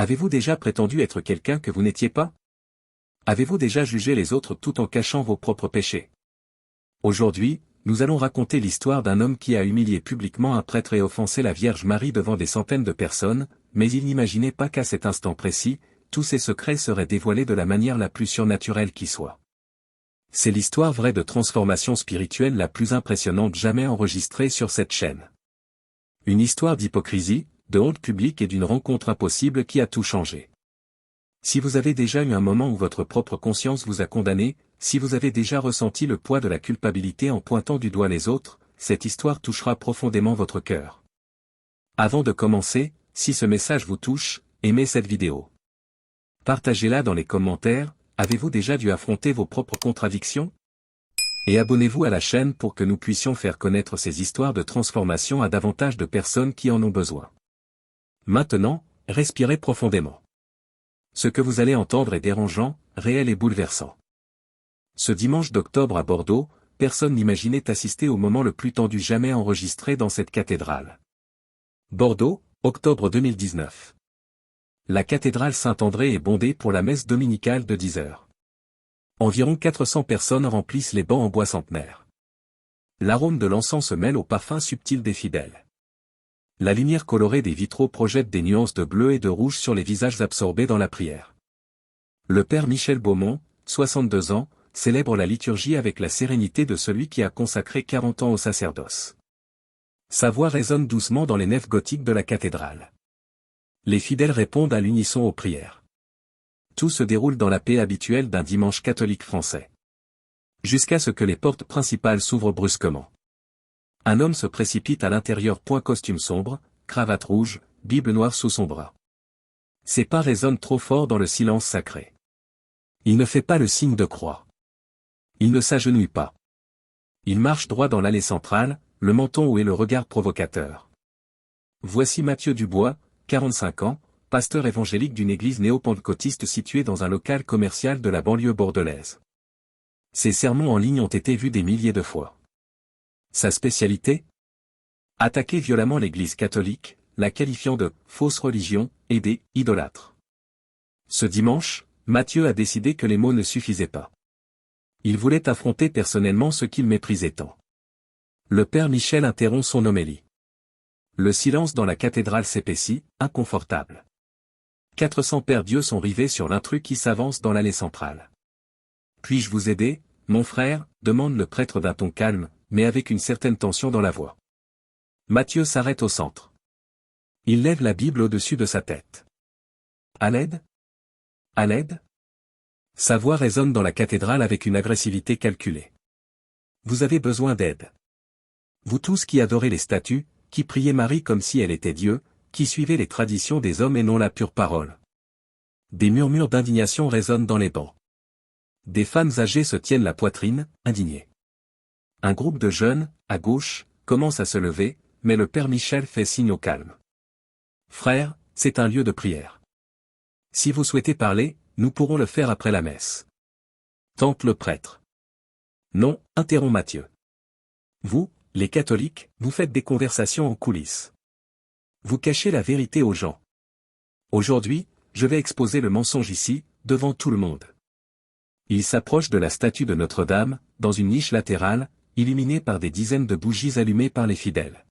Avez-vous déjà prétendu être quelqu'un que vous n'étiez pas? Avez-vous déjà jugé les autres tout en cachant vos propres péchés? Aujourd'hui, nous allons raconter l'histoire d'un homme qui a humilié publiquement un prêtre et offensé la Vierge Marie devant des centaines de personnes, mais il n'imaginait pas qu'à cet instant précis, tous ses secrets seraient dévoilés de la manière la plus surnaturelle qui soit. C'est l'histoire vraie de transformation spirituelle la plus impressionnante jamais enregistrée sur cette chaîne. Une histoire d'hypocrisie, de honte publique et d'une rencontre impossible qui a tout changé. Si vous avez déjà eu un moment où votre propre conscience vous a condamné, si vous avez déjà ressenti le poids de la culpabilité en pointant du doigt les autres, cette histoire touchera profondément votre cœur. Avant de commencer, si ce message vous touche, aimez cette vidéo. Partagez-la dans les commentaires. Avez-vous déjà dû affronter vos propres contradictions? Et abonnez-vous à la chaîne pour que nous puissions faire connaître ces histoires de transformation à davantage de personnes qui en ont besoin. Maintenant, respirez profondément. Ce que vous allez entendre est dérangeant, réel et bouleversant. Ce dimanche d'octobre à Bordeaux, personne n'imaginait assister au moment le plus tendu jamais enregistré dans cette cathédrale. Bordeaux, octobre 2019. La cathédrale Saint-André est bondée pour la messe dominicale de 10 heures. Environ 400 personnes remplissent les bancs en bois centenaire. L'arôme de l'encens se mêle au parfum subtil des fidèles. La lumière colorée des vitraux projette des nuances de bleu et de rouge sur les visages absorbés dans la prière. Le père Michel Beaumont, 62 ans, célèbre la liturgie avec la sérénité de celui qui a consacré 40 ans au sacerdoce. Sa voix résonne doucement dans les nefs gothiques de la cathédrale. Les fidèles répondent à l'unisson aux prières. Tout se déroule dans la paix habituelle d'un dimanche catholique français. Jusqu'à ce que les portes principales s'ouvrent brusquement. Un homme se précipite à l'intérieur. Costume sombre, cravate rouge, Bible noire sous son bras. Ses pas résonnent trop fort dans le silence sacré. Il ne fait pas le signe de croix. Il ne s'agenouille pas. Il marche droit dans l'allée centrale, le menton haut et le regard provocateur. Voici Mathieu Dubois, 45 ans, pasteur évangélique d'une église néo-pentecôtiste située dans un local commercial de la banlieue bordelaise. Ses sermons en ligne ont été vus des milliers de fois. Sa spécialité? Attaquer violemment l'église catholique, la qualifiant de « fausse religion » et d'« idolâtre ». Ce dimanche, Mathieu a décidé que les mots ne suffisaient pas. Il voulait affronter personnellement ce qu'il méprisait tant. Le père Michel interrompt son homélie. Le silence dans la cathédrale s'épaissit, inconfortable. 400 pères Dieu sont rivés sur l'intrus qui s'avance dans l'allée centrale. « Puis-je vous aider, mon frère ?» demande le prêtre d'un ton calme, mais avec une certaine tension dans la voix. Mathieu s'arrête au centre. Il lève la Bible au-dessus de sa tête. « À l'aide? À l'aide ?» Sa voix résonne dans la cathédrale avec une agressivité calculée. « Vous avez besoin d'aide. Vous tous qui adorez les statues, qui priez Marie comme si elle était Dieu, qui suivez les traditions des hommes et non la pure parole. » Des murmures d'indignation résonnent dans les bancs. Des femmes âgées se tiennent la poitrine, indignées. Un groupe de jeunes, à gauche, commence à se lever, mais le père Michel fait signe au calme. « Frère, c'est un lieu de prière. Si vous souhaitez parler, nous pourrons le faire après la messe. » Tente le prêtre. « Non, » interrompt Mathieu. « Vous, les catholiques, vous faites des conversations en coulisses. Vous cachez la vérité aux gens. Aujourd'hui, je vais exposer le mensonge ici, devant tout le monde. » Il s'approche de la statue de Notre-Dame, dans une niche latérale, illuminée par des dizaines de bougies allumées par les fidèles.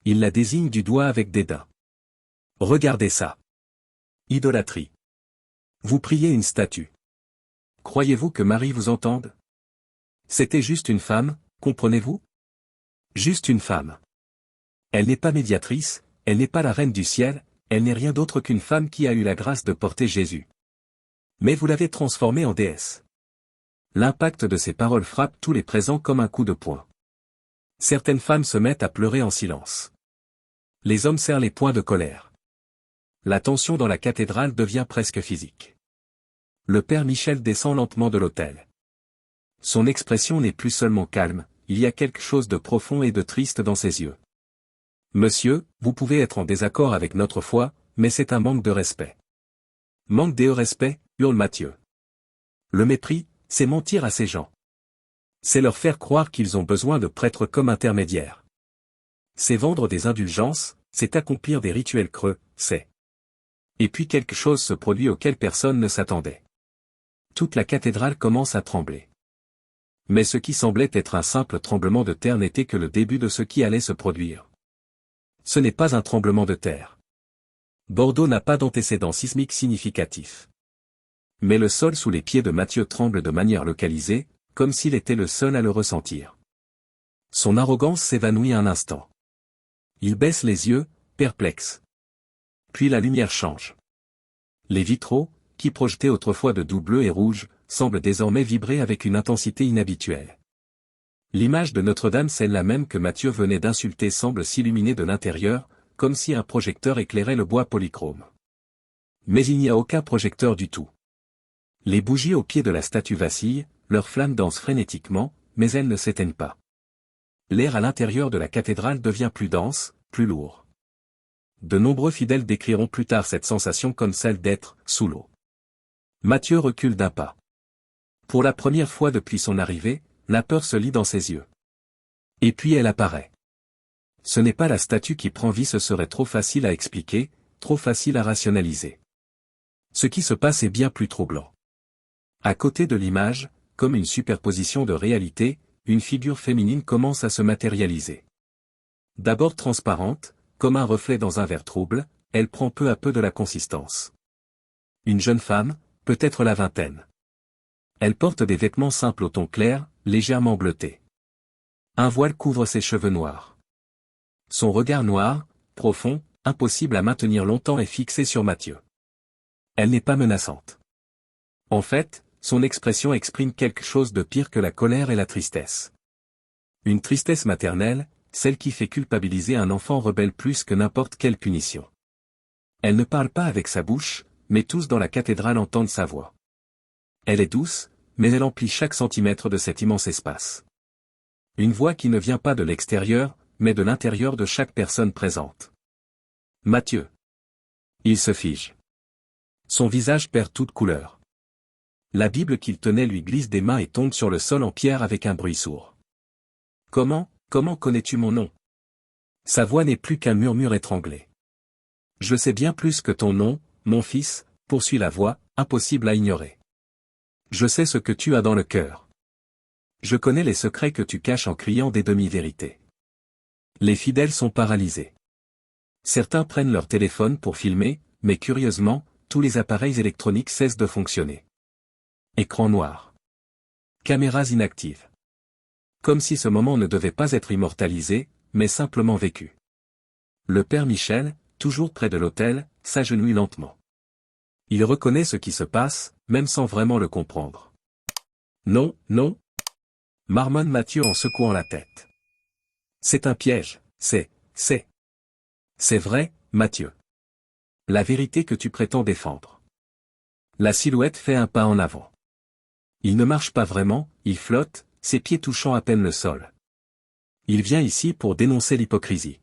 Il la désigne du doigt avec dédain. « Regardez ça. Idolâtrie. Vous priez une statue. Croyez-vous que Marie vous entende? C'était juste une femme, comprenez-vous? Juste une femme. Elle n'est pas médiatrice, elle n'est pas la reine du ciel, elle n'est rien d'autre qu'une femme qui a eu la grâce de porter Jésus. Mais vous l'avez transformée en déesse. » L'impact de ces paroles frappe tous les présents comme un coup de poing. Certaines femmes se mettent à pleurer en silence. Les hommes serrent les poings de colère. La tension dans la cathédrale devient presque physique. Le père Michel descend lentement de l'autel. Son expression n'est plus seulement calme, il y a quelque chose de profond et de triste dans ses yeux. « Monsieur, vous pouvez être en désaccord avec notre foi, mais c'est un manque de respect. » « Manque de respect ?» hurle Mathieu. Le mépris, c'est mentir à ces gens. C'est leur faire croire qu'ils ont besoin de prêtres comme intermédiaires. C'est vendre des indulgences, c'est accomplir des rituels creux, c'est Et puis quelque chose se produit auquel personne ne s'attendait. Toute la cathédrale commence à trembler. Mais ce qui semblait être un simple tremblement de terre n'était que le début de ce qui allait se produire. Ce n'est pas un tremblement de terre. Bordeaux n'a pas d'antécédent sismique significatif. Mais le sol sous les pieds de Mathieu tremble de manière localisée, comme s'il était le seul à le ressentir. Son arrogance s'évanouit un instant. Il baisse les yeux, perplexe. Puis la lumière change. Les vitraux, qui projetaient autrefois de doux bleu et rouge, semblent désormais vibrer avec une intensité inhabituelle. L'image de Notre-Dame, celle-là même que Mathieu venait d'insulter, semble s'illuminer de l'intérieur, comme si un projecteur éclairait le bois polychrome. Mais il n'y a aucun projecteur du tout. Les bougies au pied de la statue vacillent, leurs flammes dansent frénétiquement, mais elles ne s'éteignent pas. L'air à l'intérieur de la cathédrale devient plus dense, plus lourd. De nombreux fidèles décriront plus tard cette sensation comme celle d'être sous l'eau. Mathieu recule d'un pas. Pour la première fois depuis son arrivée, la peur se lit dans ses yeux. Et puis elle apparaît. Ce n'est pas la statue qui prend vie, ce serait trop facile à expliquer, trop facile à rationaliser. Ce qui se passe est bien plus troublant. À côté de l'image, comme une superposition de réalité, une figure féminine commence à se matérialiser. D'abord transparente, comme un reflet dans un verre trouble, elle prend peu à peu de la consistance. Une jeune femme, peut-être la vingtaine. Elle porte des vêtements simples au ton clair, légèrement bleutés. Un voile couvre ses cheveux noirs. Son regard noir, profond, impossible à maintenir longtemps est fixé sur Mathieu. Elle n'est pas menaçante. En fait, son expression exprime quelque chose de pire que la colère et la tristesse. Une tristesse maternelle, celle qui fait culpabiliser un enfant rebelle plus que n'importe quelle punition. Elle ne parle pas avec sa bouche, mais tous dans la cathédrale entendent sa voix. Elle est douce, mais elle emplit chaque centimètre de cet immense espace. Une voix qui ne vient pas de l'extérieur, mais de l'intérieur de chaque personne présente. Mathieu. Il se fige. Son visage perd toute couleur. La Bible qu'il tenait lui glisse des mains et tombe sur le sol en pierre avec un bruit sourd. Comment connais-tu mon nom? Sa voix n'est plus qu'un murmure étranglé. Je sais bien plus que ton nom, mon fils, poursuit la voix, impossible à ignorer. Je sais ce que tu as dans le cœur. Je connais les secrets que tu caches en criant des demi-vérités. Les fidèles sont paralysés. Certains prennent leur téléphone pour filmer, mais curieusement, tous les appareils électroniques cessent de fonctionner. Écran noir. Caméras inactives. Comme si ce moment ne devait pas être immortalisé, mais simplement vécu. Le père Michel, toujours près de l'autel, s'agenouille lentement. Il reconnaît ce qui se passe, même sans vraiment le comprendre. Non, marmonne Mathieu en secouant la tête. C'est un piège, c'est vrai, Mathieu. La vérité que tu prétends défendre. La silhouette fait un pas en avant. Il ne marche pas vraiment, il flotte, ses pieds touchant à peine le sol. Il vient ici pour dénoncer l'hypocrisie.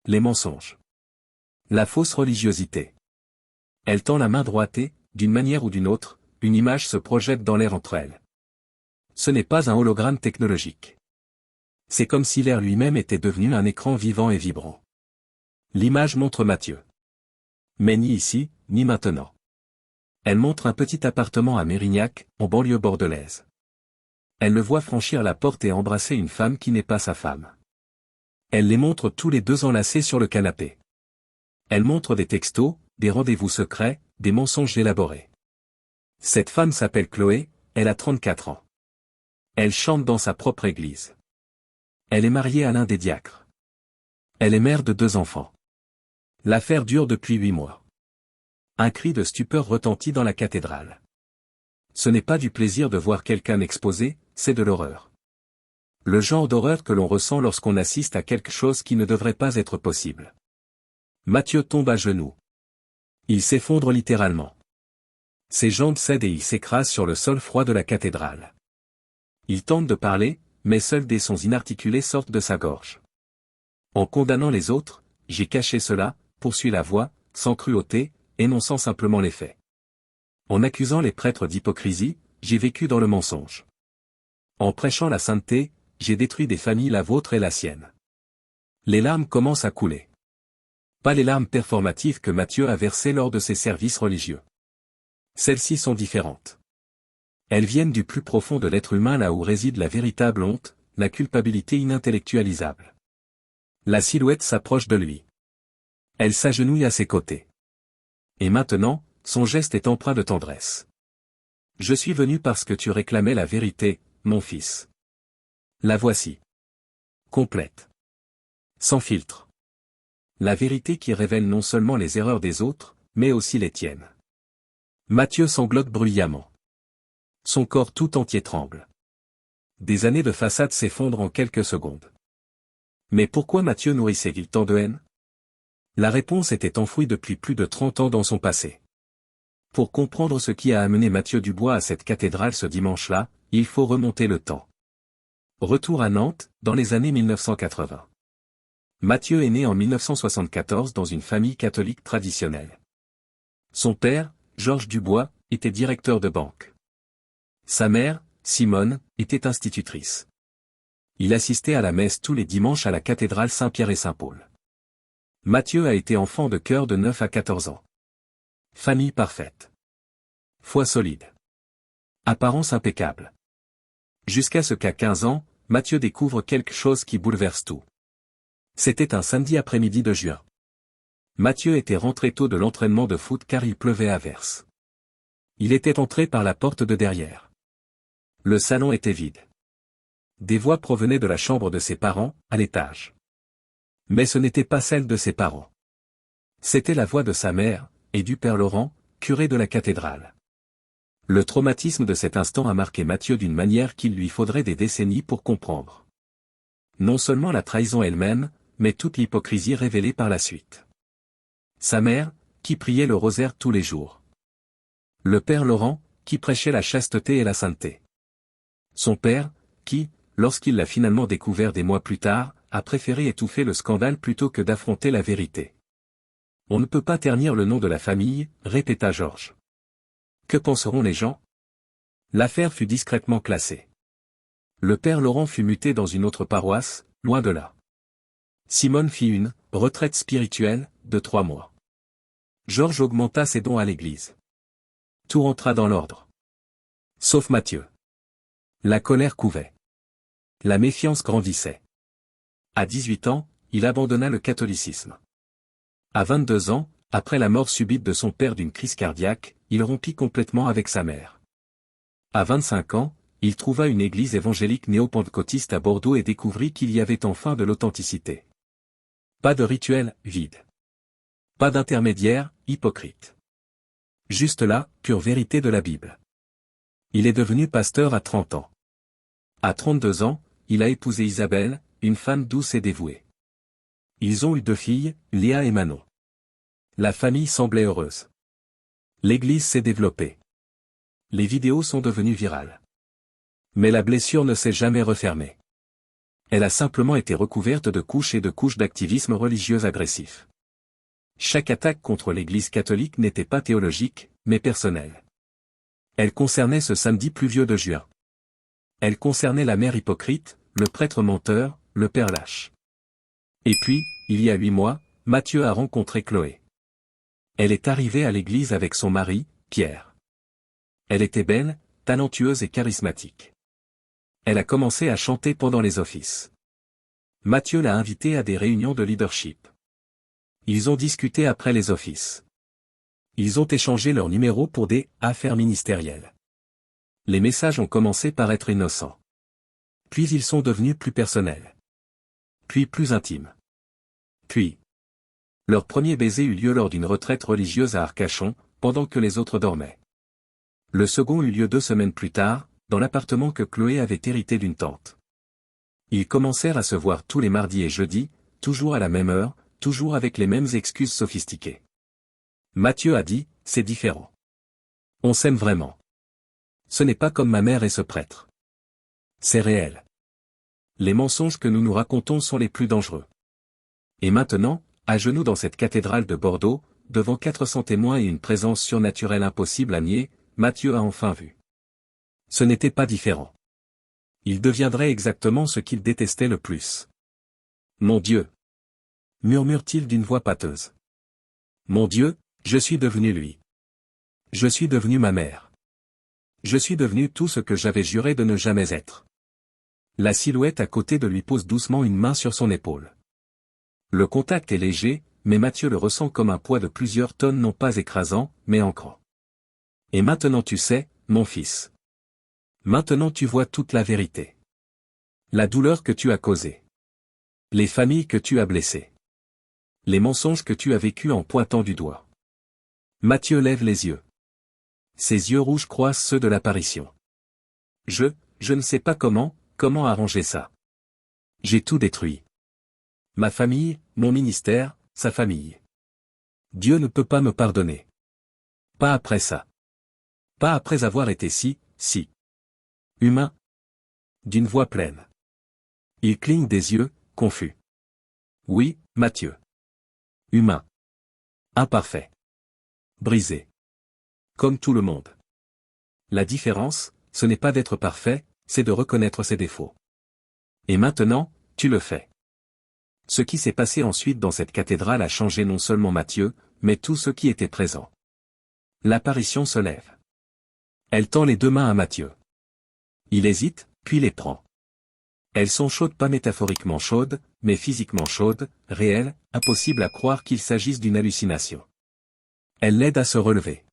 Les mensonges. La fausse religiosité. Elle tend la main droite et, d'une manière ou d'une autre, une image se projette dans l'air entre elles. Ce n'est pas un hologramme technologique. C'est comme si l'air lui-même était devenu un écran vivant et vibrant. L'image montre Mathieu. Mais ni ici, ni maintenant. Elle montre un petit appartement à Mérignac, en banlieue bordelaise. Elle le voit franchir la porte et embrasser une femme qui n'est pas sa femme. Elle les montre tous les deux enlacés sur le canapé. Elle montre des textos, des rendez-vous secrets, des mensonges élaborés. Cette femme s'appelle Chloé, elle a 34 ans. Elle chante dans sa propre église. Elle est mariée à l'un des diacres. Elle est mère de 2 enfants. L'affaire dure depuis 8 mois. Un cri de stupeur retentit dans la cathédrale. Ce n'est pas du plaisir de voir quelqu'un exposé, c'est de l'horreur. Le genre d'horreur que l'on ressent lorsqu'on assiste à quelque chose qui ne devrait pas être possible. Mathieu tombe à genoux. Il s'effondre littéralement. Ses jambes cèdent et il s'écrase sur le sol froid de la cathédrale. Il tente de parler, mais seuls des sons inarticulés sortent de sa gorge. En condamnant les autres, j'ai caché cela, poursuit la voix, sans cruauté, énonçant simplement les faits. En accusant les prêtres d'hypocrisie, j'ai vécu dans le mensonge. En prêchant la sainteté, j'ai détruit des familles, la vôtre et la sienne. Les larmes commencent à couler. Pas les larmes performatives que Matthieu a versées lors de ses services religieux. Celles-ci sont différentes. Elles viennent du plus profond de l'être humain, là où réside la véritable honte, la culpabilité inintellectualisable. La silhouette s'approche de lui. Elle s'agenouille à ses côtés. Et maintenant, son geste est empreint de tendresse. Je suis venu parce que tu réclamais la vérité, mon fils. La voici. Complète. Sans filtre. La vérité qui révèle non seulement les erreurs des autres, mais aussi les tiennes. Matthieu sanglote bruyamment. Son corps tout entier tremble. Des années de façade s'effondrent en quelques secondes. Mais pourquoi Matthieu nourrissait-il tant de haine? La réponse était enfouie depuis plus de 30 ans dans son passé. Pour comprendre ce qui a amené Matthieu Dubois à cette cathédrale ce dimanche-là, il faut remonter le temps. Retour à Nantes, dans les années 1980. Matthieu est né en 1974 dans une famille catholique traditionnelle. Son père, Georges Dubois, était directeur de banque. Sa mère, Simone, était institutrice. Il assistait à la messe tous les dimanches à la cathédrale Saint-Pierre et Saint-Paul. Matthieu a été enfant de chœur de 9 à 14 ans. Famille parfaite. Foi solide. Apparence impeccable. Jusqu'à ce qu'à 15 ans, Matthieu découvre quelque chose qui bouleverse tout. C'était un samedi après-midi de juin. Matthieu était rentré tôt de l'entraînement de foot car il pleuvait à verse. Il était entré par la porte de derrière. Le salon était vide. Des voix provenaient de la chambre de ses parents, à l'étage. Mais ce n'était pas celle de ses parents. C'était la voix de sa mère, et du père Laurent, curé de la cathédrale. Le traumatisme de cet instant a marqué Matthieu d'une manière qu'il lui faudrait des décennies pour comprendre. Non seulement la trahison elle-même, mais toute l'hypocrisie révélée par la suite. Sa mère, qui priait le rosaire tous les jours. Le père Laurent, qui prêchait la chasteté et la sainteté. Son père, qui, lorsqu'il l'a finalement découvert des mois plus tard, a préféré étouffer le scandale plutôt que d'affronter la vérité. On ne peut pas ternir le nom de la famille, répéta Georges. Que penseront les gens? L'affaire fut discrètement classée. Le père Laurent fut muté dans une autre paroisse, loin de là. Simone fit une retraite spirituelle de 3 mois. Georges augmenta ses dons à l'église. Tout rentra dans l'ordre. Sauf Matthieu. La colère couvait. La méfiance grandissait. À 18 ans, il abandonna le catholicisme. À 22 ans, après la mort subite de son père d'une crise cardiaque, il rompit complètement avec sa mère. À 25 ans, il trouva une église évangélique néo-pentecôtiste à Bordeaux et découvrit qu'il y avait enfin de l'authenticité. Pas de rituel, vide. Pas d'intermédiaire, hypocrite. Juste la pure vérité de la Bible. Il est devenu pasteur à 30 ans. À 32 ans, il a épousé Isabelle, une femme douce et dévouée. Ils ont eu 2 filles, Léa et Manon. La famille semblait heureuse. L'église s'est développée. Les vidéos sont devenues virales. Mais la blessure ne s'est jamais refermée. Elle a simplement été recouverte de couches et de couches d'activisme religieux agressif. Chaque attaque contre l'église catholique n'était pas théologique, mais personnelle. Elle concernait ce samedi pluvieux de juin. Elle concernait la mère hypocrite, le prêtre menteur, le père lâche. Et puis, il y a 8 mois, Matthieu a rencontré Chloé. Elle est arrivée à l'église avec son mari, Pierre. Elle était belle, talentueuse et charismatique. Elle a commencé à chanter pendant les offices. Matthieu l'a invitée à des réunions de leadership. Ils ont discuté après les offices. Ils ont échangé leurs numéros pour des affaires ministérielles. Les messages ont commencé par être innocents. Puis ils sont devenus plus personnels. Puis plus intimes. Puis. Leur premier baiser eut lieu lors d'une retraite religieuse à Arcachon, pendant que les autres dormaient. Le second eut lieu 2 semaines plus tard, dans l'appartement que Chloé avait hérité d'une tante. Ils commencèrent à se voir tous les mardis et jeudis, toujours à la même heure, toujours avec les mêmes excuses sophistiquées. Matthieu a dit, c'est différent. On s'aime vraiment. Ce n'est pas comme ma mère et ce prêtre. C'est réel. Les mensonges que nous nous racontons sont les plus dangereux. Et maintenant, à genoux dans cette cathédrale de Bordeaux, devant 400 témoins et une présence surnaturelle impossible à nier, Matthieu a enfin vu. Ce n'était pas différent. Il deviendrait exactement ce qu'il détestait le plus. Mon Dieu! Murmure-t-il d'une voix pâteuse. Mon Dieu, je suis devenu lui. Je suis devenu ma mère. Je suis devenu tout ce que j'avais juré de ne jamais être. La silhouette à côté de lui pose doucement une main sur son épaule. Le contact est léger, mais Mathieu le ressent comme un poids de plusieurs tonnes non pas écrasant, mais ancrant. Et maintenant tu sais, mon fils. Maintenant tu vois toute la vérité. La douleur que tu as causée. Les familles que tu as blessées. Les mensonges que tu as vécus en pointant du doigt. Mathieu lève les yeux. Ses yeux rouges croisent ceux de l'apparition. Je ne sais pas comment arranger ça. J'ai tout détruit. Ma famille, mon ministère, sa famille. Dieu ne peut pas me pardonner. Pas après ça. Pas après avoir été si humain. D'une voix pleine. Il cligne des yeux, confus. Oui, Mathieu. Humain. Imparfait. Brisé. Comme tout le monde. La différence, ce n'est pas d'être parfait, c'est de reconnaître ses défauts. Et maintenant, tu le fais. Ce qui s'est passé ensuite dans cette cathédrale a changé non seulement Mathieu, mais tous ceux qui étaient présents. L'apparition se lève. Elle tend les deux mains à Mathieu. Il hésite, puis les prend. Elles sont chaudes, pas métaphoriquement chaudes, mais physiquement chaudes, réelles, impossible à croire qu'il s'agisse d'une hallucination. Elle l'aide à se relever.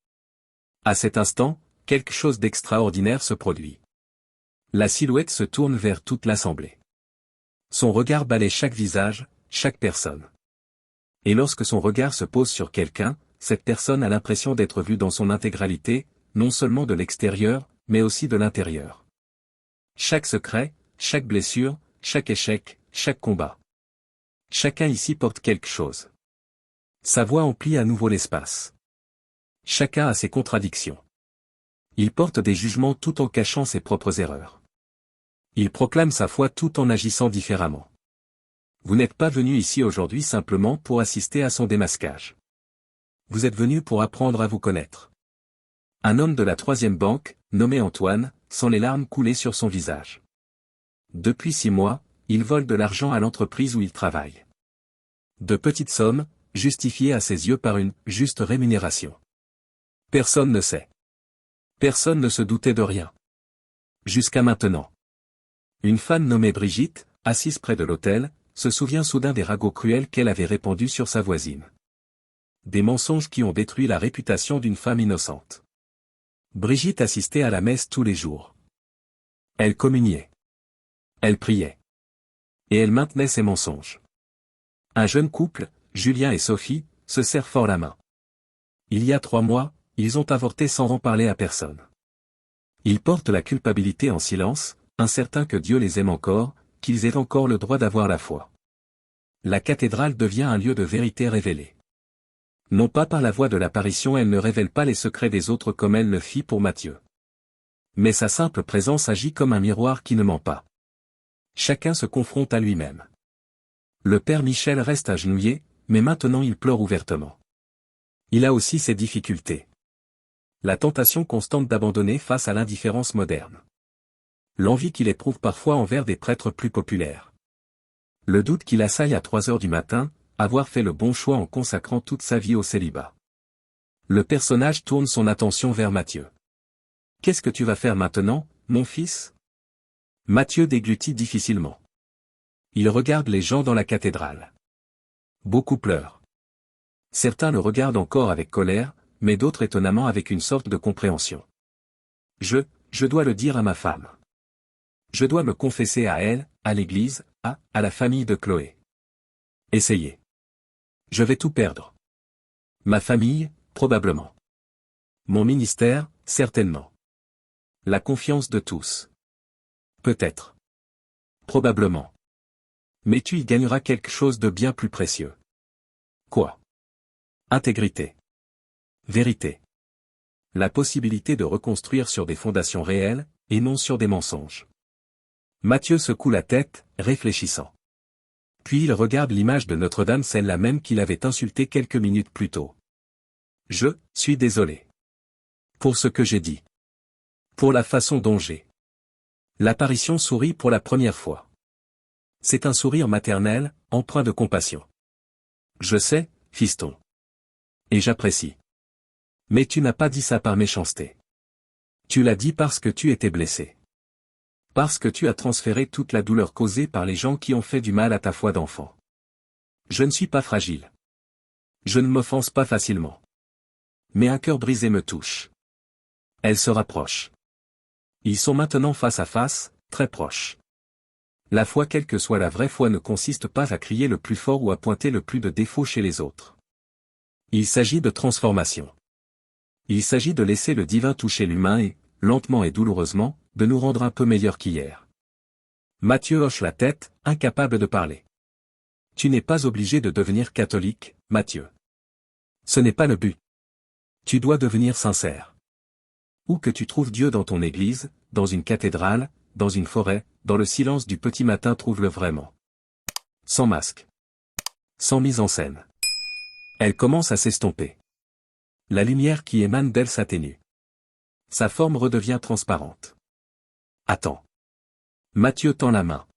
À cet instant, quelque chose d'extraordinaire se produit. La silhouette se tourne vers toute l'assemblée. Son regard balaie chaque visage, chaque personne. Et lorsque son regard se pose sur quelqu'un, cette personne a l'impression d'être vue dans son intégralité, non seulement de l'extérieur, mais aussi de l'intérieur. Chaque secret, chaque blessure, chaque échec, chaque combat. Chacun ici porte quelque chose. Sa voix emplit à nouveau l'espace. Chacun a ses contradictions. Il porte des jugements tout en cachant ses propres erreurs. Il proclame sa foi tout en agissant différemment. Vous n'êtes pas venu ici aujourd'hui simplement pour assister à son démasquage. Vous êtes venu pour apprendre à vous connaître. Un homme de la 3e banque, nommé Antoine, sent les larmes couler sur son visage. Depuis 6 mois, il vole de l'argent à l'entreprise où il travaille. De petites sommes, justifiées à ses yeux par une juste rémunération. Personne ne sait. Personne ne se doutait de rien. Jusqu'à maintenant. Une femme nommée Brigitte, assise près de l'autel, se souvient soudain des ragots cruels qu'elle avait répandus sur sa voisine. Des mensonges qui ont détruit la réputation d'une femme innocente. Brigitte assistait à la messe tous les jours. Elle communiait. Elle priait. Et elle maintenait ses mensonges. Un jeune couple, Julien et Sophie, se serrent fort la main. Il y a 3 mois, ils ont avorté sans en parler à personne. Ils portent la culpabilité en silence, incertains que Dieu les aime encore, qu'ils aient encore le droit d'avoir la foi. La cathédrale devient un lieu de vérité révélée. Non pas par la voix de l'apparition, elle ne révèle pas les secrets des autres comme elle le fit pour Mathieu. Mais sa simple présence agit comme un miroir qui ne ment pas. Chacun se confronte à lui-même. Le père Michel reste agenouillé, mais maintenant il pleure ouvertement. Il a aussi ses difficultés. La tentation constante d'abandonner face à l'indifférence moderne. L'envie qu'il éprouve parfois envers des prêtres plus populaires. Le doute qu'il assaille à 3 heures du matin, avoir fait le bon choix en consacrant toute sa vie au célibat. Le personnage tourne son attention vers Mathieu. Qu'est-ce que tu vas faire maintenant, mon fils ? Mathieu déglutit difficilement. Il regarde les gens dans la cathédrale. Beaucoup pleurent. Certains le regardent encore avec colère, mais d'autres étonnamment avec une sorte de compréhension. Je dois le dire à ma femme. Je dois me confesser à elle, à l'église, à la famille de Chloé. Essayez. Je vais tout perdre. Ma famille, probablement. Mon ministère, certainement. La confiance de tous. Peut-être. Probablement. Mais tu y gagneras quelque chose de bien plus précieux. Quoi ? Intégrité. Vérité. La possibilité de reconstruire sur des fondations réelles, et non sur des mensonges. Mathieu secoue la tête, réfléchissant. Puis il regarde l'image de Notre-Dame, celle-là même qu'il avait insultée quelques minutes plus tôt. Je suis désolé. Pour ce que j'ai dit. Pour la façon dont j'ai. L'apparition sourit pour la première fois. C'est un sourire maternel, empreint de compassion. Je sais, fiston. Et j'apprécie. Mais tu n'as pas dit ça par méchanceté. Tu l'as dit parce que tu étais blessé. Parce que tu as transféré toute la douleur causée par les gens qui ont fait du mal à ta foi d'enfant. Je ne suis pas fragile. Je ne m'offense pas facilement. Mais un cœur brisé me touche. Elle se rapproche. Ils sont maintenant face à face, très proches. La foi, quelle que soit la vraie foi, ne consiste pas à crier le plus fort ou à pointer le plus de défauts chez les autres. Il s'agit de transformation. Il s'agit de laisser le divin toucher l'humain et, lentement et douloureusement, de nous rendre un peu meilleurs qu'hier. Matthieu hoche la tête, incapable de parler. Tu n'es pas obligé de devenir catholique, Matthieu. Ce n'est pas le but. Tu dois devenir sincère. Où que tu trouves Dieu dans ton église, dans une cathédrale, dans une forêt, dans le silence du petit matin, trouve-le vraiment. Sans masque. Sans mise en scène. Elle commence à s'estomper. La lumière qui émane d'elle s'atténue. Sa forme redevient transparente. Attends. Matthieu tend la main.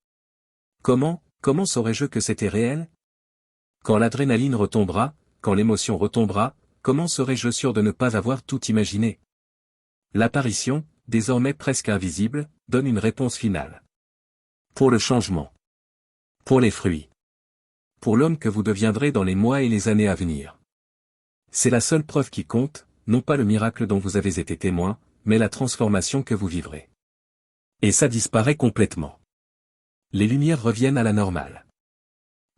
Comment saurais-je que c'était réel? Quand l'adrénaline retombera, quand l'émotion retombera, comment serais-je sûr de ne pas avoir tout imaginé? L'apparition, désormais presque invisible, donne une réponse finale. Pour le changement. Pour les fruits. Pour l'homme que vous deviendrez dans les mois et les années à venir. C'est la seule preuve qui compte, non pas le miracle dont vous avez été témoin, mais la transformation que vous vivrez. Et ça disparaît complètement. Les lumières reviennent à la normale.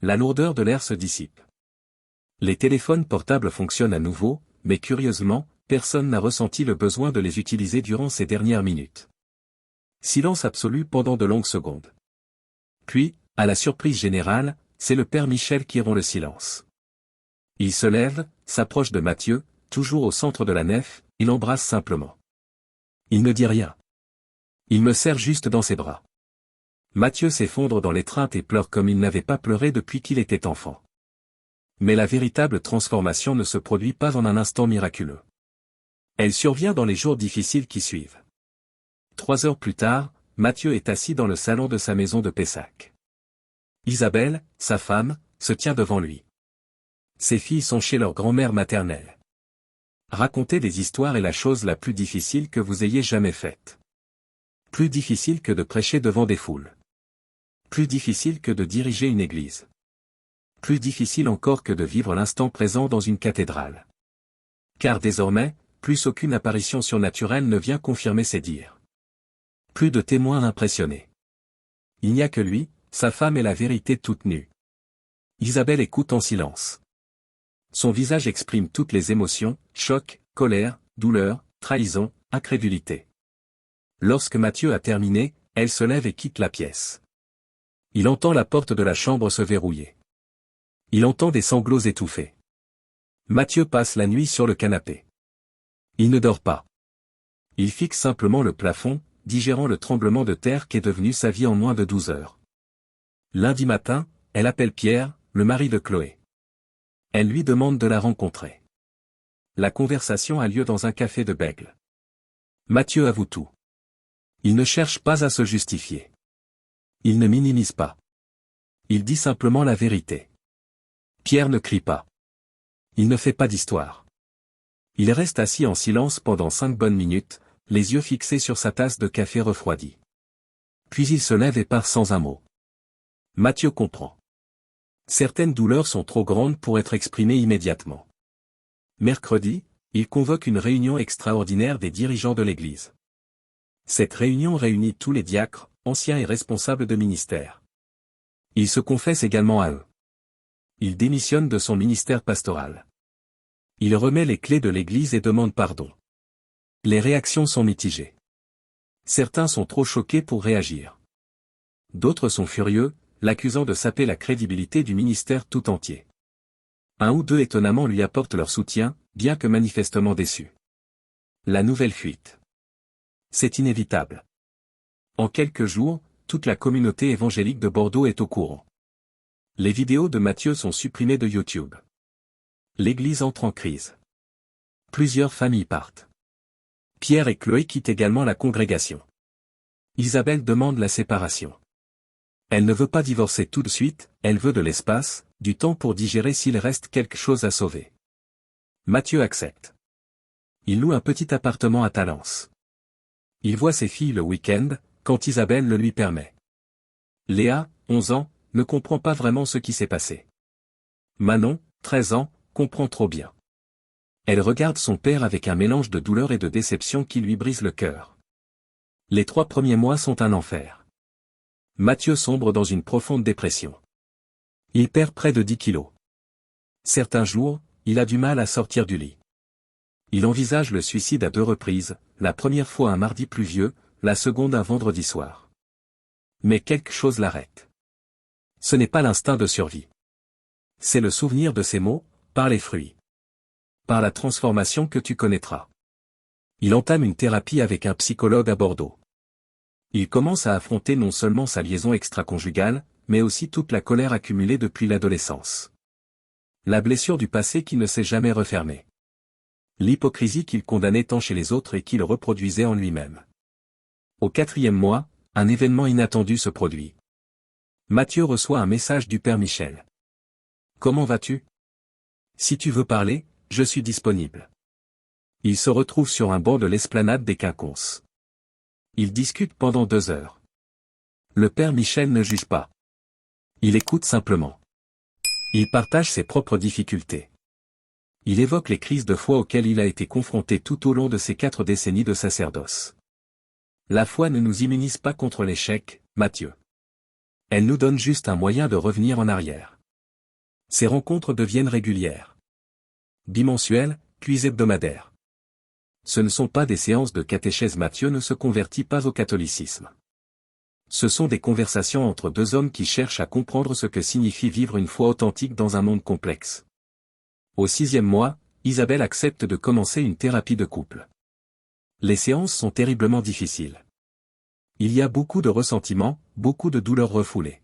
La lourdeur de l'air se dissipe. Les téléphones portables fonctionnent à nouveau, mais curieusement, personne n'a ressenti le besoin de les utiliser durant ces dernières minutes. Silence absolu pendant de longues secondes. Puis, à la surprise générale, c'est le père Michel qui rompt le silence. Il se lève, s'approche de Matthieu, toujours au centre de la nef, il l'embrasse simplement. Il ne dit rien. Il me serre juste dans ses bras. Matthieu s'effondre dans l'étreinte et pleure comme il n'avait pas pleuré depuis qu'il était enfant. Mais la véritable transformation ne se produit pas en un instant miraculeux. Elle survient dans les jours difficiles qui suivent. 3 heures plus tard, Matthieu est assis dans le salon de sa maison de Pessac. Isabelle, sa femme, se tient devant lui. Ses filles sont chez leur grand-mère maternelle. Raconter des histoires est la chose la plus difficile que vous ayez jamais faite. Plus difficile que de prêcher devant des foules. Plus difficile que de diriger une église. Plus difficile encore que de vivre l'instant présent dans une cathédrale. Car désormais, plus aucune apparition surnaturelle ne vient confirmer ses dires. Plus de témoins impressionnés. Il n'y a que lui, sa femme et la vérité toute nue. Isabelle écoute en silence. Son visage exprime toutes les émotions, choc, colère, douleur, trahison, incrédulité. Lorsque Matthieu a terminé, elle se lève et quitte la pièce. Il entend la porte de la chambre se verrouiller. Il entend des sanglots étouffés. Matthieu passe la nuit sur le canapé. Il ne dort pas. Il fixe simplement le plafond, digérant le tremblement de terre qu'est devenu sa vie en moins de 12 heures. Lundi matin, elle appelle Pierre, le mari de Chloé. Elle lui demande de la rencontrer. La conversation a lieu dans un café de Bègle. Matthieu avoue tout. Il ne cherche pas à se justifier. Il ne minimise pas. Il dit simplement la vérité. Pierre ne crie pas. Il ne fait pas d'histoire. Il reste assis en silence pendant 5 bonnes minutes, les yeux fixés sur sa tasse de café refroidi. Puis il se lève et part sans un mot. Matthieu comprend. Certaines douleurs sont trop grandes pour être exprimées immédiatement. Mercredi, il convoque une réunion extraordinaire des dirigeants de l'Église. Cette réunion réunit tous les diacres, anciens et responsables de ministère. Il se confesse également à eux. Il démissionne de son ministère pastoral. Il remet les clés de l'Église et demande pardon. Les réactions sont mitigées. Certains sont trop choqués pour réagir. D'autres sont furieux, l'accusant de saper la crédibilité du ministère tout entier. Un ou deux étonnamment lui apportent leur soutien, bien que manifestement déçus. La nouvelle fuite. C'est inévitable. En quelques jours, toute la communauté évangélique de Bordeaux est au courant. Les vidéos de Matthieu sont supprimées de YouTube. L'Église entre en crise. Plusieurs familles partent. Pierre et Chloé quittent également la congrégation. Isabelle demande la séparation. Elle ne veut pas divorcer tout de suite, elle veut de l'espace, du temps pour digérer s'il reste quelque chose à sauver. Mathieu accepte. Il loue un petit appartement à Talence. Il voit ses filles le week-end, quand Isabelle le lui permet. Léa, 11 ans, ne comprend pas vraiment ce qui s'est passé. Manon, 13 ans, comprend trop bien. Elle regarde son père avec un mélange de douleur et de déception qui lui brise le cœur. Les 3 premiers mois sont un enfer. Mathieu sombre dans une profonde dépression. Il perd près de 10 kilos. Certains jours, il a du mal à sortir du lit. Il envisage le suicide à 2 reprises, la première fois un mardi pluvieux, la seconde un vendredi soir. Mais quelque chose l'arrête. Ce n'est pas l'instinct de survie. C'est le souvenir de ces mots, par les fruits. Par la transformation que tu connaîtras. Il entame une thérapie avec un psychologue à Bordeaux. Il commence à affronter non seulement sa liaison extra-conjugale, mais aussi toute la colère accumulée depuis l'adolescence. La blessure du passé qui ne s'est jamais refermée. L'hypocrisie qu'il condamnait tant chez les autres et qu'il reproduisait en lui-même. Au 4e mois, un événement inattendu se produit. Mathieu reçoit un message du père Michel. « Comment vas-tu ? Si tu veux parler, je suis disponible. » Il se retrouve sur un banc de l'esplanade des Quinconces. Ils discutent pendant 2 heures. Le père Michel ne juge pas. Il écoute simplement. Il partage ses propres difficultés. Il évoque les crises de foi auxquelles il a été confronté tout au long de ses 4 décennies de sacerdoce. La foi ne nous immunise pas contre l'échec, Mathieu. Elle nous donne juste un moyen de revenir en arrière. Ces rencontres deviennent régulières. Bimensuelles, puis hebdomadaires. Ce ne sont pas des séances de catéchèse. Mathieu ne se convertit pas au catholicisme. Ce sont des conversations entre 2 hommes qui cherchent à comprendre ce que signifie vivre une foi authentique dans un monde complexe. Au 6e mois, Isabelle accepte de commencer une thérapie de couple. Les séances sont terriblement difficiles. Il y a beaucoup de ressentiments, beaucoup de douleurs refoulées.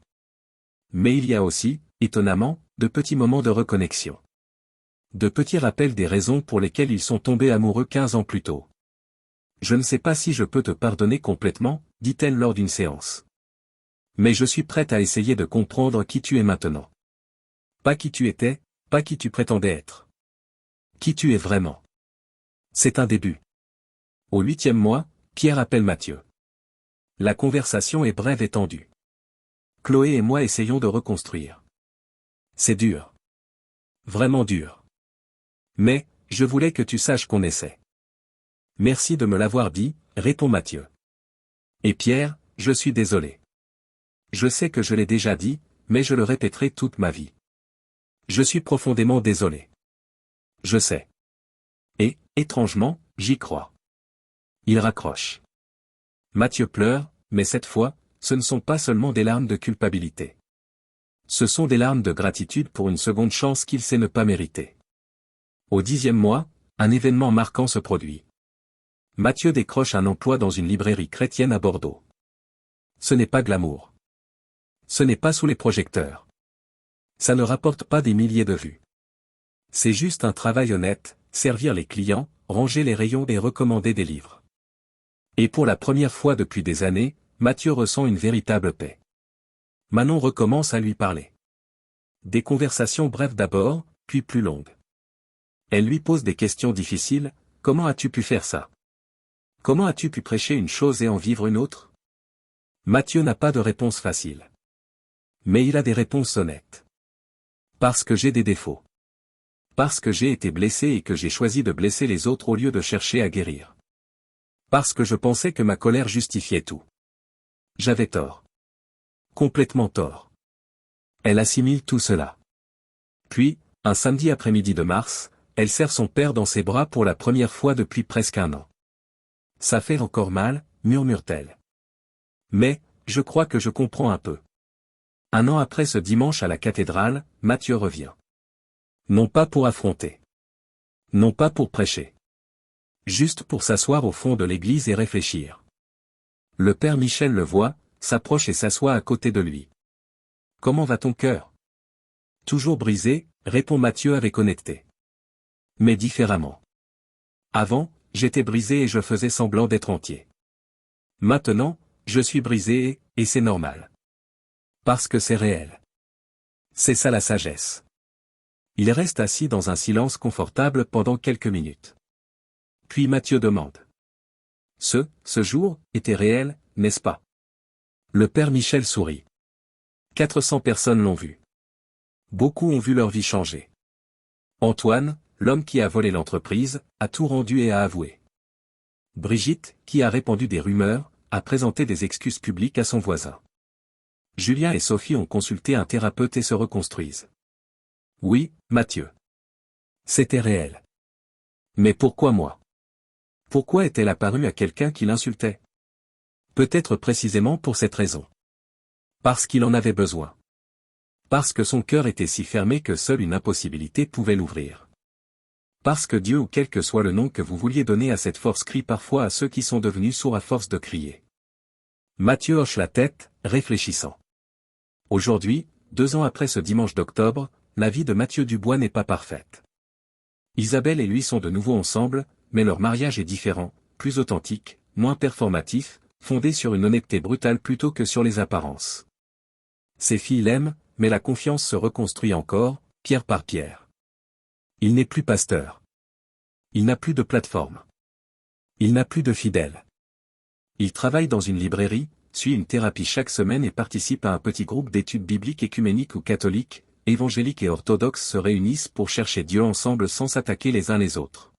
Mais il y a aussi, étonnamment, de petits moments de reconnexion. De petits rappels des raisons pour lesquelles ils sont tombés amoureux 15 ans plus tôt. Je ne sais pas si je peux te pardonner complètement, dit-elle lors d'une séance. Mais je suis prête à essayer de comprendre qui tu es maintenant. Pas qui tu étais, pas qui tu prétendais être. Qui tu es vraiment. C'est un début. Au 8e mois, Pierre appelle Mathieu. La conversation est brève et tendue. Chloé et moi essayons de reconstruire. C'est dur. Vraiment dur. Mais, je voulais que tu saches qu'on essaie. Merci de me l'avoir dit, répond Mathieu. Et Pierre, je suis désolé. Je sais que je l'ai déjà dit, mais je le répéterai toute ma vie. Je suis profondément désolé. Je sais. Et, étrangement, j'y crois. Il raccroche. Mathieu pleure, mais cette fois, ce ne sont pas seulement des larmes de culpabilité. Ce sont des larmes de gratitude pour une seconde chance qu'il sait ne pas mériter. Au 10e mois, un événement marquant se produit. Mathieu décroche un emploi dans une librairie chrétienne à Bordeaux. Ce n'est pas glamour. Ce n'est pas sous les projecteurs. Ça ne rapporte pas des milliers de vues. C'est juste un travail honnête, servir les clients, ranger les rayons et recommander des livres. Et pour la première fois depuis des années, Mathieu ressent une véritable paix. Manon recommence à lui parler. Des conversations brèves d'abord, puis plus longues. Elle lui pose des questions difficiles, comment as-tu pu faire ça? Comment as-tu pu prêcher une chose et en vivre une autre? Mathieu n'a pas de réponse facile. Mais il a des réponses honnêtes. Parce que j'ai des défauts. Parce que j'ai été blessé et que j'ai choisi de blesser les autres au lieu de chercher à guérir. Parce que je pensais que ma colère justifiait tout. J'avais tort. Complètement tort. Elle assimile tout cela. Puis, un samedi après-midi de mars, elle serre son père dans ses bras pour la première fois depuis presque 1 an. Ça fait encore mal, murmure-t-elle. Mais, je crois que je comprends un peu. 1 an après ce dimanche à la cathédrale, Mathieu revient. Non pas pour affronter. Non pas pour prêcher. Juste pour s'asseoir au fond de l'église et réfléchir. Le père Michel le voit, s'approche et s'assoit à côté de lui. Comment va ton cœur? Toujours brisé, répond Mathieu avec honnêteté. Mais différemment. Avant, j'étais brisé et je faisais semblant d'être entier. Maintenant, je suis brisé et c'est normal. Parce que c'est réel. C'est ça la sagesse. Il reste assis dans un silence confortable pendant quelques minutes. Puis Matthieu demande. Ce jour, était réel, n'est-ce pas? Le père Michel sourit. 400 personnes l'ont vu. Beaucoup ont vu leur vie changer. Antoine, l'homme qui a volé l'entreprise, a tout rendu et a avoué. Brigitte, qui a répandu des rumeurs, a présenté des excuses publiques à son voisin. Julien et Sophie ont consulté un thérapeute et se reconstruisent. Oui, Mathieu. C'était réel. Mais pourquoi moi? Pourquoi est-elle apparue à quelqu'un qui l'insultait? Peut-être précisément pour cette raison. Parce qu'il en avait besoin. Parce que son cœur était si fermé que seule une impossibilité pouvait l'ouvrir. Parce que Dieu ou quel que soit le nom que vous vouliez donner à cette force crie parfois à ceux qui sont devenus sourds à force de crier. Mathieu hoche la tête, réfléchissant. Aujourd'hui, 2 ans après ce dimanche d'octobre, la vie de Mathieu Dubois n'est pas parfaite. Isabelle et lui sont de nouveau ensemble, mais leur mariage est différent, plus authentique, moins performatif, fondé sur une honnêteté brutale plutôt que sur les apparences. Ses filles l'aiment, mais la confiance se reconstruit encore, pierre par pierre. Il n'est plus pasteur. Il n'a plus de plateforme. Il n'a plus de fidèles. Il travaille dans une librairie, suit une thérapie chaque semaine et participe à un petit groupe d'études bibliques écuméniques où catholiques, évangéliques et orthodoxes se réunissent pour chercher Dieu ensemble sans s'attaquer les uns les autres.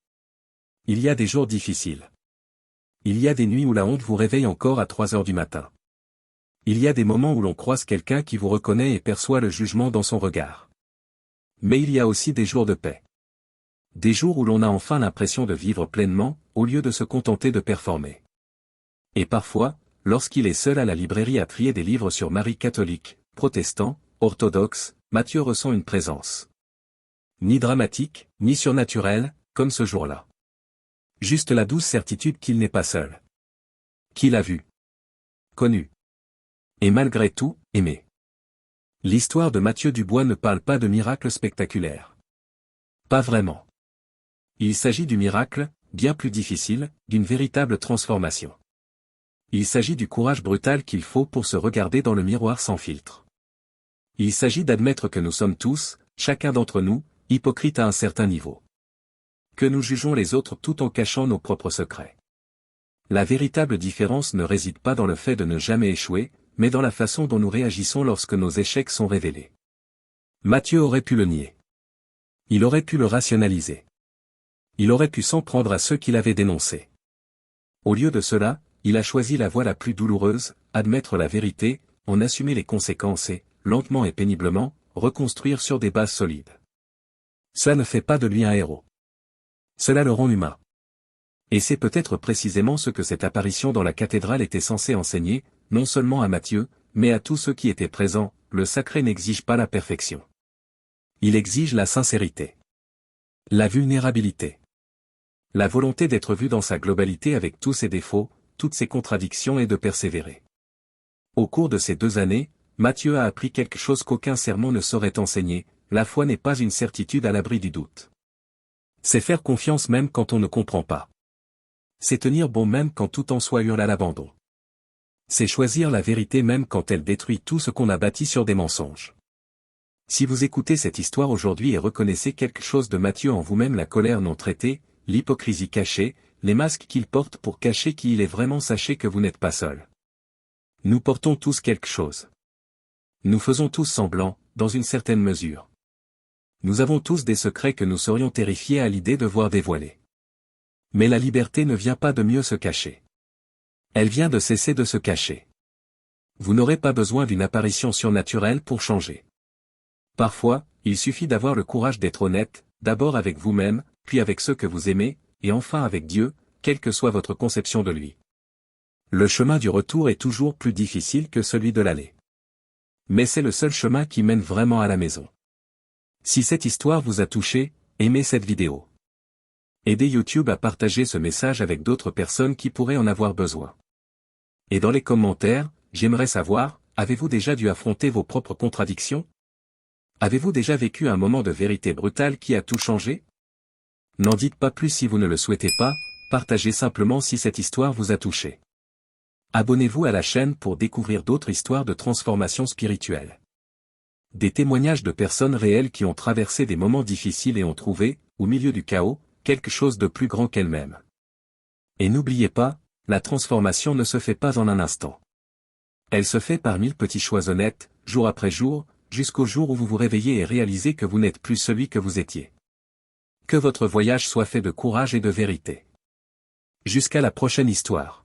Il y a des jours difficiles. Il y a des nuits où la honte vous réveille encore à 3 heures du matin. Il y a des moments où l'on croise quelqu'un qui vous reconnaît et perçoit le jugement dans son regard. Mais il y a aussi des jours de paix. Des jours où l'on a enfin l'impression de vivre pleinement, au lieu de se contenter de performer. Et parfois, lorsqu'il est seul à la librairie à trier des livres sur Marie catholique, protestant, orthodoxe, Mathieu ressent une présence. Ni dramatique, ni surnaturelle, comme ce jour-là. Juste la douce certitude qu'il n'est pas seul. Qu'il a vu. Connu. Et malgré tout, aimé. L'histoire de Mathieu Dubois ne parle pas de miracle spectaculaire. Pas vraiment. Il s'agit du miracle, bien plus difficile, d'une véritable transformation. Il s'agit du courage brutal qu'il faut pour se regarder dans le miroir sans filtre. Il s'agit d'admettre que nous sommes tous, chacun d'entre nous, hypocrites à un certain niveau. Que nous jugeons les autres tout en cachant nos propres secrets. La véritable différence ne réside pas dans le fait de ne jamais échouer, mais dans la façon dont nous réagissons lorsque nos échecs sont révélés. Mathieu aurait pu le nier. Il aurait pu le rationaliser. Il aurait pu s'en prendre à ceux qui l'avaient dénoncé. Au lieu de cela, il a choisi la voie la plus douloureuse, admettre la vérité, en assumer les conséquences et, lentement et péniblement, reconstruire sur des bases solides. Cela ne fait pas de lui un héros. Cela le rend humain. Et c'est peut-être précisément ce que cette apparition dans la cathédrale était censée enseigner, non seulement à Mathieu, mais à tous ceux qui étaient présents, le sacré n'exige pas la perfection. Il exige la sincérité. La vulnérabilité. La volonté d'être vu dans sa globalité avec tous ses défauts, toutes ses contradictions et de persévérer. Au cours de ces 2 années, Mathieu a appris quelque chose qu'aucun sermon ne saurait enseigner, la foi n'est pas une certitude à l'abri du doute. C'est faire confiance même quand on ne comprend pas. C'est tenir bon même quand tout en soi hurle à l'abandon. C'est choisir la vérité même quand elle détruit tout ce qu'on a bâti sur des mensonges. Si vous écoutez cette histoire aujourd'hui et reconnaissez quelque chose de Mathieu en vous-même, la colère non traitée, l'hypocrisie cachée, les masques qu'il porte pour cacher qui il est vraiment, sachez que vous n'êtes pas seul. Nous portons tous quelque chose. Nous faisons tous semblant, dans une certaine mesure. Nous avons tous des secrets que nous serions terrifiés à l'idée de voir dévoilés. Mais la liberté ne vient pas de mieux se cacher. Elle vient de cesser de se cacher. Vous n'aurez pas besoin d'une apparition surnaturelle pour changer. Parfois, il suffit d'avoir le courage d'être honnête, d'abord avec vous-même, puis avec ceux que vous aimez, et enfin avec Dieu, quelle que soit votre conception de lui. Le chemin du retour est toujours plus difficile que celui de l'aller. Mais c'est le seul chemin qui mène vraiment à la maison. Si cette histoire vous a touché, aimez cette vidéo. Aidez YouTube à partager ce message avec d'autres personnes qui pourraient en avoir besoin. Et dans les commentaires, j'aimerais savoir, avez-vous déjà dû affronter vos propres contradictions? Avez-vous déjà vécu un moment de vérité brutale qui a tout changé? N'en dites pas plus si vous ne le souhaitez pas, partagez simplement si cette histoire vous a touché. Abonnez-vous à la chaîne pour découvrir d'autres histoires de transformation spirituelle. Des témoignages de personnes réelles qui ont traversé des moments difficiles et ont trouvé, au milieu du chaos, quelque chose de plus grand qu'elles-mêmes. Et n'oubliez pas, la transformation ne se fait pas en un instant. Elle se fait par 1000 petits choix honnêtes, jour après jour, jusqu'au jour où vous vous réveillez et réalisez que vous n'êtes plus celui que vous étiez. Que votre voyage soit fait de courage et de vérité. Jusqu'à la prochaine histoire.